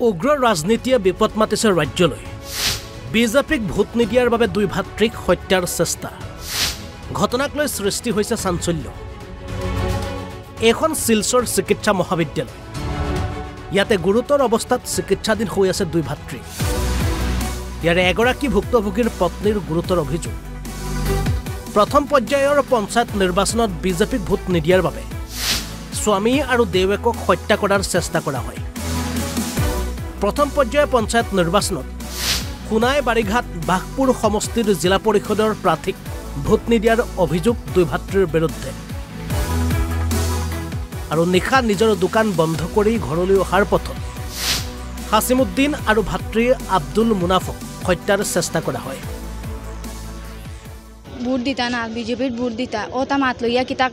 উগ্ৰ ৰাজনীতিয়ে বিপদ মাতিছে ৰাজ্যলৈ। বিজেপিক ভোট নিদিয়াৰ বাবে দুই ভাতৃক হত্যাৰ চেষ্টা। ঘটনাক লৈ সৃষ্টি হৈছে চাঞ্চল্য। এখন শিলচৰ চিকিৎসা মহাবিদ্যালয়। ইয়াতে গুৰুতৰ অৱস্থাত চিকিৎসাধীন হৈ আছে দুই ভাতৃ। ইয়াৰে এগৰাকী ভুক্তভোগীৰ পত্নীৰ গুৰুতৰ অভিযোগ। প্ৰথম পৰ্যায়ৰ পঞ্চায়ত নিৰ্বাচনত বিজেপিক ভোট নিদিয়াৰ বাবে স্বামী আৰু দেৱেকক হত্যা কৰাৰ চেষ্টা কৰা হয়। প্ৰথম পৰ্যায়ৰ পঞ্চায়ত নিৰ্বাচনত সোণাই বাৰিঘাট বাঘপুৰ সমষ্টিৰ জিলা পৰিষদৰ প্ৰাৰ্থীক ভোট নিদিয়াৰ অভিযোগ দুই ভাতৃৰ বিৰুদ্ধে। আৰু নিশা নিজৰ দোকান বন্ধ কৰি ঘৰলৈ অহাৰ পথত হাছিমুদ্দিন আৰু ভাতৃ আব্দুল মুনাফক হত্যাৰ চেষ্টা কৰা হয়। ভোট দিতা না বিজেপির ভোট দিতা ও তা মাত লইয়া কিতা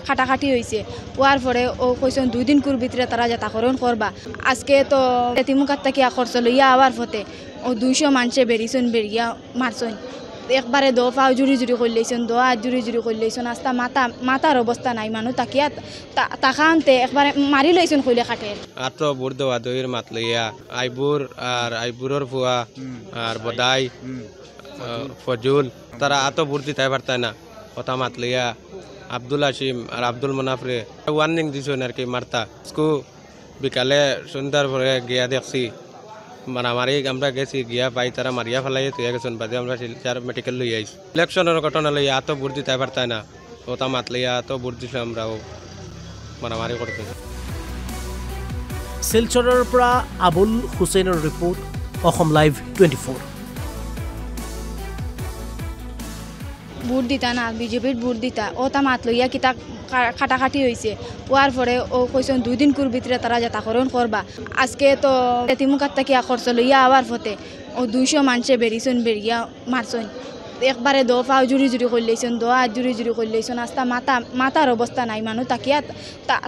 কাটাকাটি হয়েছে হওয়ার পরে ও কইসন 2 দিন কুর ভিতরে তারা যাতাকরণ করবা। আজকে তো তিমুকাত থেকে খরচ লইয়া আবার ফতে ও 200 মানুষে বেরিয়েছেন বেরিয়া মারছেন একবারে দো পাও জুড়ি জুড়ি করলেছেন দো হাত জুড়ি জুড়ি করলেছেন আস্তা মাতার অবস্থা নাই মানুষ তাকিয়া তাকানতে একবারে মারি লইছেন কইলে কাটে আত্র ভোট দেওয়া দইয়ের মাত লইয়া আইবুর আর আইবুরের ফুয়া আর বদাই ফজুল তারা আতো ভোট দিতে পারতায় না কথা মাত লইয়া আব্দুল হাসিম আর আব্দুল মুনাফরে ওয়ার্নিং দিছেন আর কি মারতা স্কু বিকালে সন্ধ্যার পরে গিয়া দেখছি মারামারি আমরা গেছি গিয়া পাই তারা মারিয়া ফেলাই তুই গেছেন বাদে আমরা শিলচর মেডিকেল লই আইছি ইলেকশনের ঘটনা লইয়া আতো ভোট দিতে পারতায় না কথা মাত লইয়া আতো ভোট দিছে আমরাও মারামারি করতে। শিলচৰৰ পৰা আবুল হুছেইনৰ ৰিপৰ্ট, অসম লাইভ 24। ভোট দিতা না বিজেপির ভোট দিতা ও তা মাত লইয়া কিতা কাটাকাটি হয়েছে হওয়ার পরে ও কইসন 2 দিন কুর ভিতরে তারা যাতাকরণ করবা। আজকে তো তিমুকাত থেকে খরচ লইয়া আবার ফতে ও 200 মানুষে বেরিয়েছেন বেরিয়া মারছেন একবারে দো পাও জুড়ি জুড়ি করলেছেন দো হাত জুড়ি জুড়ি করলেছেন আস্তা মাতার অবস্থা নাই মানুষ তাকিয়া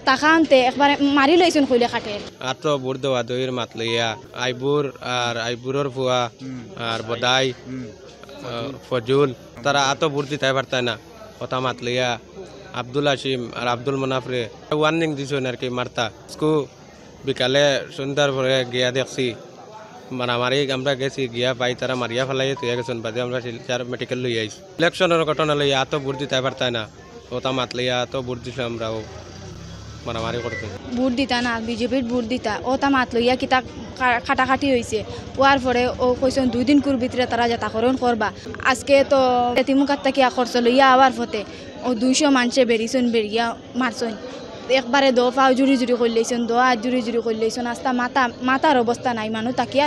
তাকানতে একবারে মারি লইছেন কইলে কাটে আত্র ভোট দেওয়া দইয়ের মাত লইয়া আইবুর আর আইবুরের ফুয়া আর বদাই ফজুল তারা আতো ভোট দিতে পারতায় না কথা মাত লইয়া আব্দুল হাসিম আর আব্দুল মুনাফরে ওয়ার্নিং দিছেন আর কি মারতা স্কু বিকালে সন্ধ্যার পরে গিয়া দেখছি মারামারি আমরা গেছি গিয়া পাই তারা মারিয়া ফেলাই তুই গেছেন বাদে আমরা শিলচর মেডিকেল লই আইছি ইলেকশনের ঘটনা লইয়া আতো ভোট দিতে পারতায় না কথা মাত লইয়া আতো ভোট দিছে আমরাও মারামারি করতে। ভোট দিতা না বিজেপির ভোট দিতা ও তা মাত লইয়া কিতা কাটাকাটি হয়েছে হওয়ার পরে ও কইসন 2 দিন কুর ভিতরে তারা যাতাকরণ করবা। আজকে তো তিমুকাত থেকে খরচ লইয়া আবার ফতে ও 200 মানুষে বেরিয়েছেন বেরিয়া মারছেন একবারে দো পাও জুড়ি জুড়ি করলেছেন দো হাত জুড়ি জুড়ি করলেছেন আস্তা মাতার অবস্থা নাই মানুষ তাকিয়া